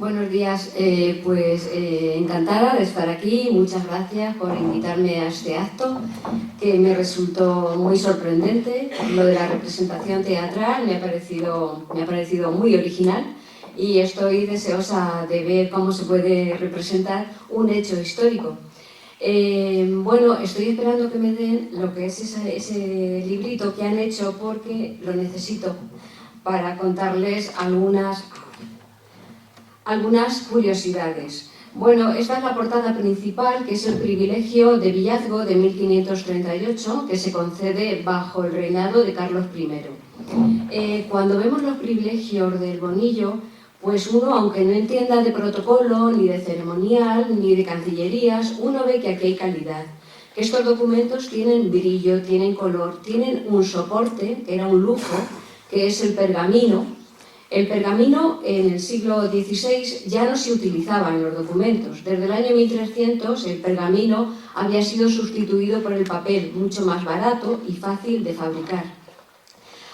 Buenos días, encantada de estar aquí. Muchas gracias por invitarme a este acto que me resultó muy sorprendente. Lo de la representación teatral me ha parecido muy original y estoy deseosa de ver cómo se puede representar un hecho histórico. Estoy esperando que me den lo que es ese librito que han hecho porque lo necesito para contarles algunas curiosidades. Bueno, esta es la portada principal, que es el privilegio de villazgo de 1538, que se concede bajo el reinado de Carlos I. Cuando vemos los privilegios del Bonillo, pues uno, aunque no entienda de protocolo, ni de ceremonial, ni de cancillerías, uno ve que aquí hay calidad. Que estos documentos tienen brillo, tienen color, tienen un soporte, que era un lujo, que es el pergamino. El pergamino en el siglo XVI ya no se utilizaba en los documentos. Desde el año 1300 el pergamino había sido sustituido por el papel, mucho más barato y fácil de fabricar.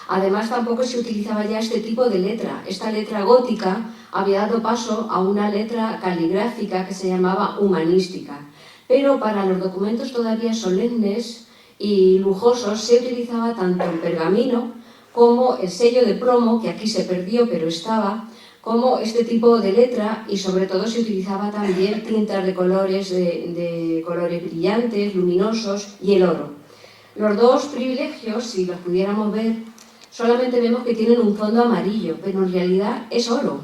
Además, tampoco se utilizaba ya este tipo de letra. Esta letra gótica había dado paso a una letra caligráfica que se llamaba humanística. Pero para los documentos todavía solemnes y lujosos se utilizaba tanto el pergamino como el sello de plomo, que aquí se perdió pero estaba, como este tipo de letra, y sobre todo se utilizaba también tintas de colores brillantes, luminosos, y el oro. Los dos privilegios, si los pudiéramos ver, solamente vemos que tienen un fondo amarillo, pero en realidad es oro.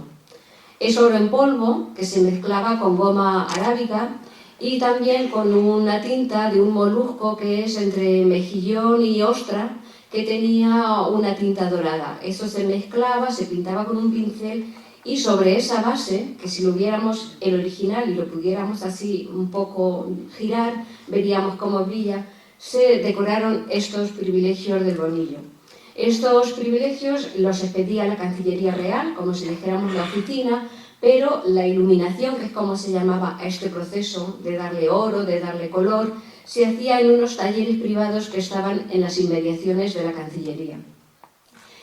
Es oro en polvo, que se mezclaba con goma arábiga y también con una tinta de un molusco que es entre mejillón y ostra, que tenía una tinta dorada. Eso se mezclaba, se pintaba con un pincel y sobre esa base, que si lo viéramos el original y lo pudiéramos así un poco girar, veríamos cómo brilla, se decoraron estos privilegios del Bonillo. Estos privilegios los expedía la Cancillería Real, como si dijéramos la oficina, pero la iluminación, que es como se llamaba a este proceso de darle oro, de darle color, se hacía en unos talleres privados que estaban en las inmediaciones de la Cancillería.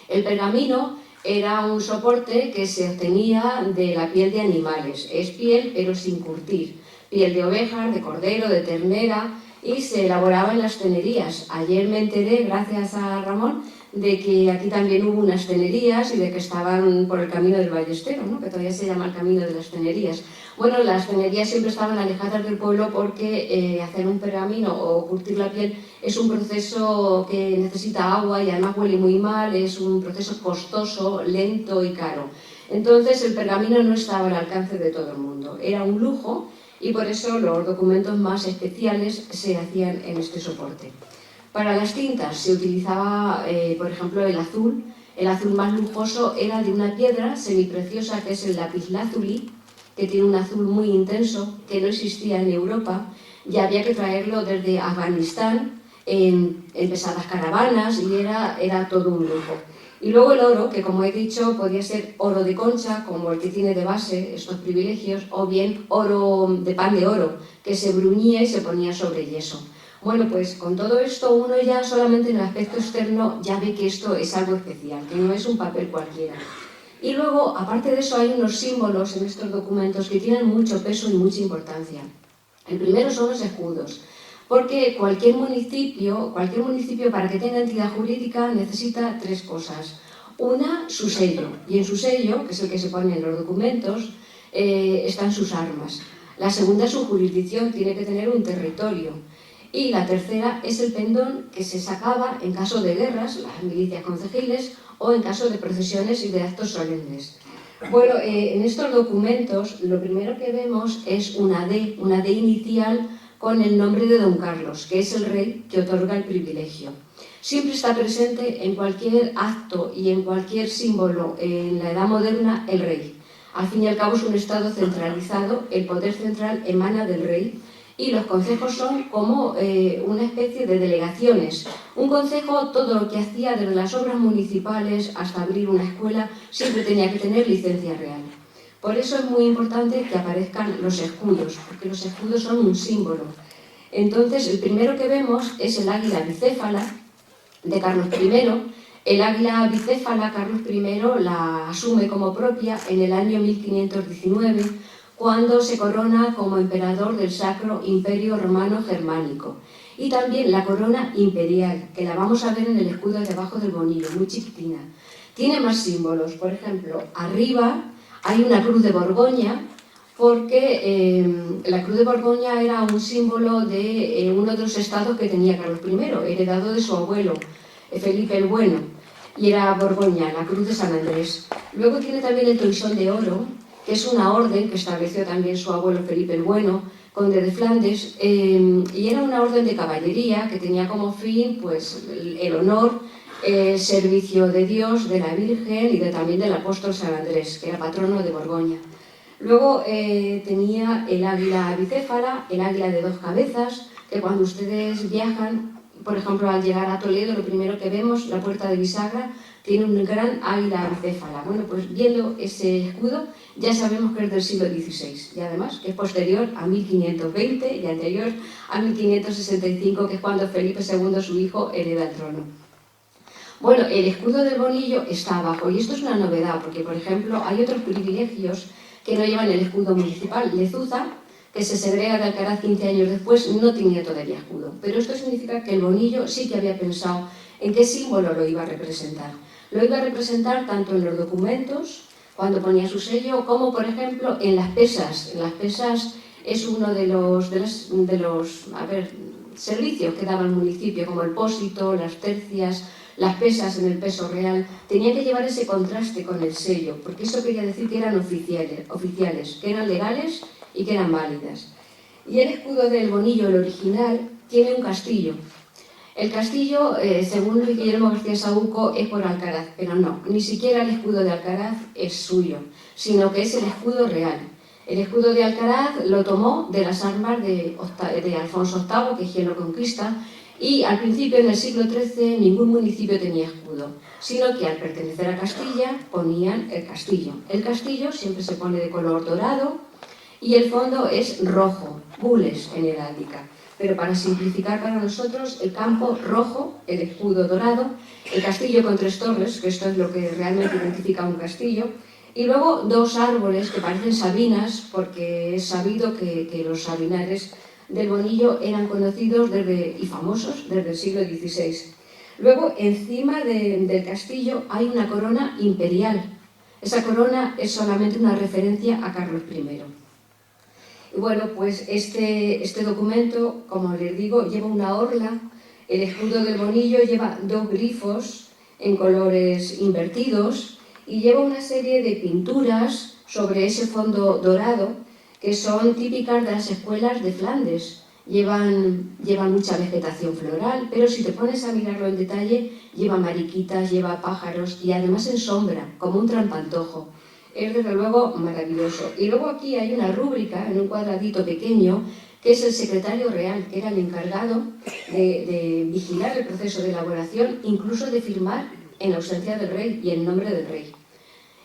El pergamino era un soporte que se obtenía de la piel de animales. Es piel, pero sin curtir. Piel de oveja, de cordero, de ternera, y se elaboraba en las tenerías. Ayer me enteré, gracias a Ramón, de que aquí también hubo unas tenerías y de que estaban por el camino del Ballestero, ¿no? Que todavía se llama el camino de las tenerías. Bueno, las tenerías siempre estaban alejadas del pueblo porque hacer un pergamino o curtir la piel es un proceso que necesita agua y además huele muy mal, es un proceso costoso, lento y caro. Entonces el pergamino no estaba al alcance de todo el mundo, era un lujo y por eso los documentos más especiales se hacían en este soporte. Para las tintas se utilizaba, por ejemplo, el azul. El azul más lujoso era de una piedra semipreciosa que es el lapislázuli, que tiene un azul muy intenso, que no existía en Europa, y había que traerlo desde Afganistán en pesadas caravanas y era todo un lujo. Y luego el oro, que como he dicho, podía ser oro de concha, como el que tiene de base estos privilegios, o bien oro de pan de oro, que se bruñía y se ponía sobre yeso. Bueno, pues con todo esto uno ya solamente en el aspecto externo ya ve que esto es algo especial, que no es un papel cualquiera. Y luego, aparte de eso, hay unos símbolos en estos documentos que tienen mucho peso y mucha importancia. El primero son los escudos, porque cualquier municipio para que tenga entidad jurídica necesita tres cosas. Una, su sello, y en su sello, que es el que se pone en los documentos, están sus armas. La segunda, su jurisdicción, tiene que tener un territorio. Y la tercera es el pendón que se sacaba en caso de guerras, las milicias concejiles, o en caso de procesiones y de actos solemnes. Bueno, en estos documentos lo primero que vemos es una D inicial con el nombre de Don Carlos, que es el rey que otorga el privilegio. Siempre está presente en cualquier acto y en cualquier símbolo en la Edad Moderna el rey. Al fin y al cabo es un estado centralizado, el poder central emana del rey, y los concejos son como una especie de delegaciones. Un concejo, todo lo que hacía desde las obras municipales hasta abrir una escuela, siempre tenía que tener licencia real. Por eso es muy importante que aparezcan los escudos, porque los escudos son un símbolo. Entonces, el primero que vemos es el águila bicéfala de Carlos I. El águila bicéfala, Carlos I la asume como propia en el año 1519, cuando se corona como emperador del Sacro Imperio Romano Germánico. Y también la corona imperial, que la vamos a ver en el escudo debajo del bonillo, muy chiquitina. Tiene más símbolos, por ejemplo, arriba hay una cruz de Borgoña, porque la cruz de Borgoña era un símbolo de uno de los estados que tenía Carlos I, heredado de su abuelo, Felipe el Bueno, y era Borgoña, la cruz de San Andrés. Luego tiene también el toisón de oro, que es una orden que estableció también su abuelo Felipe el Bueno, conde de Flandes, y era una orden de caballería que tenía como fin pues, el honor, servicio de Dios, de la Virgen y también del apóstol San Andrés, que era patrono de Borgoña. Luego tenía el águila bicéfala, el águila de 2 cabezas, que cuando ustedes viajan, por ejemplo, al llegar a Toledo, lo primero que vemos, la puerta de bisagra, tiene un gran águila bicéfala. Bueno, pues viendo ese escudo, ya sabemos que es del siglo XVI, y además que es posterior a 1520 y anterior a 1565, que es cuando Felipe II, su hijo, hereda el trono. Bueno, el escudo del bonillo está abajo, y esto es una novedad, porque, por ejemplo, hay otros privilegios que no llevan el escudo municipal. Lezuza, que se segrega de Alcaraz 15 años después, no tenía todavía escudo. Pero esto significa que el bonillo sí que había pensado en qué símbolo lo iba a representar. Lo iba a representar tanto en los documentos, cuando ponía su sello, como, por ejemplo, en las pesas. En las pesas es uno de los servicios que daba el municipio, como el pósito, las tercias, las pesas en el peso real. Tenía que llevar ese contraste con el sello, porque eso quería decir que eran oficiales, que eran legales y que eran válidas. Y el escudo del bonillo, el original, tiene un castillo. El castillo, según Luis Guillermo García Saúco, es por Alcaraz, pero no, ni siquiera el escudo de Alcaraz es suyo, sino que es el escudo real. El escudo de Alcaraz lo tomó de las armas de Alfonso VIII, que es quien lo conquista, y al principio, en el siglo XIII, ningún municipio tenía escudo, sino que al pertenecer a Castilla ponían el castillo. El castillo siempre se pone de color dorado y el fondo es rojo, gules en heráldica. Pero para simplificar para nosotros, el campo rojo, el escudo dorado, el castillo con 3 torres, que esto es lo que realmente identifica un castillo, y luego 2 árboles que parecen sabinas, porque es sabido que los sabinares del bonillo eran conocidos y famosos desde el siglo XVI. Luego, encima del castillo hay una corona imperial. Esa corona es solamente una referencia a Carlos I. Y bueno, pues este documento, como les digo, lleva una orla. El escudo del bonillo lleva 2 grifos en colores invertidos y lleva una serie de pinturas sobre ese fondo dorado que son típicas de las escuelas de Flandes. Llevan mucha vegetación floral, pero si te pones a mirarlo en detalle, lleva mariquitas, lleva pájaros y además en sombra, como un trampantojo. Es desde luego maravilloso. Y luego aquí hay una rúbrica en un cuadradito pequeño que es el secretario real, que era el encargado de vigilar el proceso de elaboración, incluso de firmar en la ausencia del rey y en nombre del rey.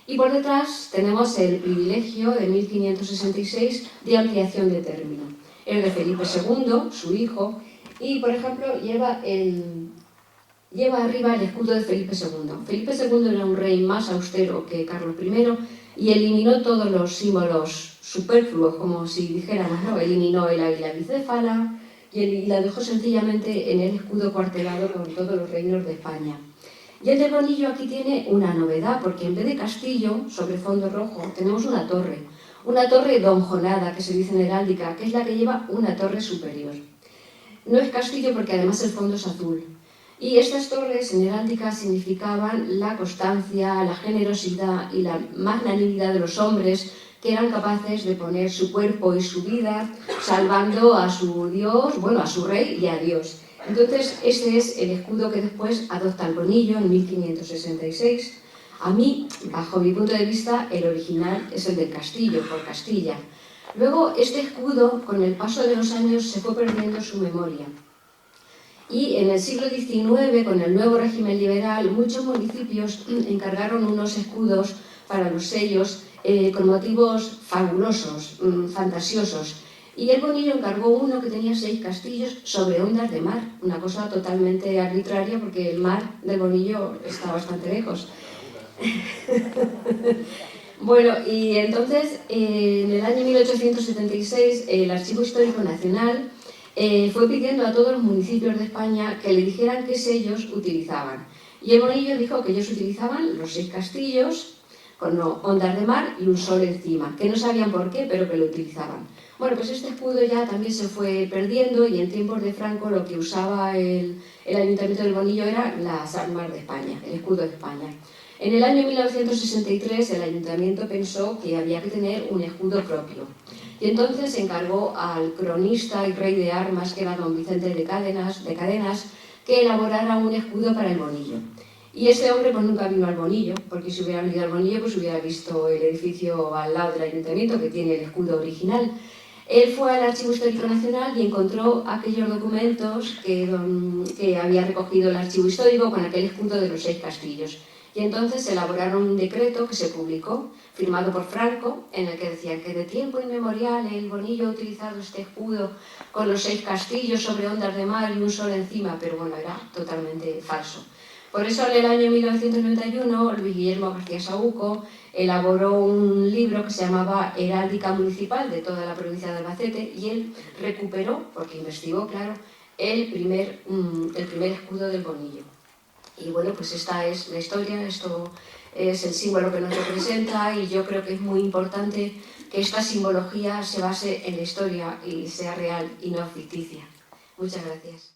Y por detrás tenemos el privilegio de 1566 de ampliación de término. Es de Felipe II, su hijo, y por ejemplo lleva arriba el escudo de Felipe II. Felipe II era un rey más austero que Carlos I y eliminó todos los símbolos superfluos, como si dijéramos, ¿no? Eliminó el águila bicéfala y la dejó sencillamente en el escudo cuartelado con todos los reinos de España. Y el del bonillo aquí tiene una novedad, porque en vez de castillo, sobre fondo rojo, tenemos una torre donjonada, que se dice en heráldica, que es la que lleva una torre superior. No es castillo porque además el fondo es azul. Y estas torres en heráldica significaban la constancia, la generosidad y la magnanimidad de los hombres que eran capaces de poner su cuerpo y su vida salvando a su Dios, bueno, a su rey y a Dios. Entonces, este es el escudo que después adopta el bonillo en 1566. A mí, bajo mi punto de vista, el original es el del castillo, por Castilla. Luego, este escudo, con el paso de los años, se fue perdiendo su memoria. Y en el siglo XIX, con el nuevo régimen liberal, muchos municipios encargaron unos escudos para los sellos con motivos fabulosos, fantasiosos. Y el Bonillo encargó uno que tenía 6 castillos sobre ondas de mar, una cosa totalmente arbitraria porque el mar del Bonillo está bastante lejos. Bueno, y entonces en el año 1876 el Archivo Histórico Nacional fue pidiendo a todos los municipios de España que le dijeran qué sellos utilizaban. Y el Bonillo dijo que ellos utilizaban los 6 castillos con ondas de mar y un sol encima, que no sabían por qué, pero que lo utilizaban. Bueno, pues este escudo ya también se fue perdiendo y en tiempos de Franco lo que usaba el Ayuntamiento del Bonillo era las armas de España, el escudo de España. En el año 1963 el Ayuntamiento pensó que había que tener un escudo propio y entonces encargó al cronista y rey de armas, que era don Vicente de Cadenas, que elaborara un escudo para el Bonillo. Y ese hombre pues nunca vino al Bonillo, porque si hubiera venido al Bonillo pues hubiera visto el edificio al lado del Ayuntamiento que tiene el escudo original. Él fue al Archivo Histórico Nacional y encontró aquellos documentos que había recogido el Archivo Histórico con aquel escudo de los 6 castillos. Y entonces elaboraron un decreto que se publicó, firmado por Franco, en el que decían que de tiempo inmemorial el Bonillo ha utilizado este escudo con los 6 castillos sobre ondas de mar y un sol encima, pero bueno, era totalmente falso. Por eso en el año 1991 Luis Guillermo García Saúco elaboró un libro que se llamaba Heráldica Municipal de toda la provincia de Albacete y él recuperó, porque investigó, claro, el primer escudo del Bonillo. Y bueno, pues esta es la historia, esto es el símbolo que nos representa y yo creo que es muy importante que esta simbología se base en la historia y sea real y no ficticia. Muchas gracias.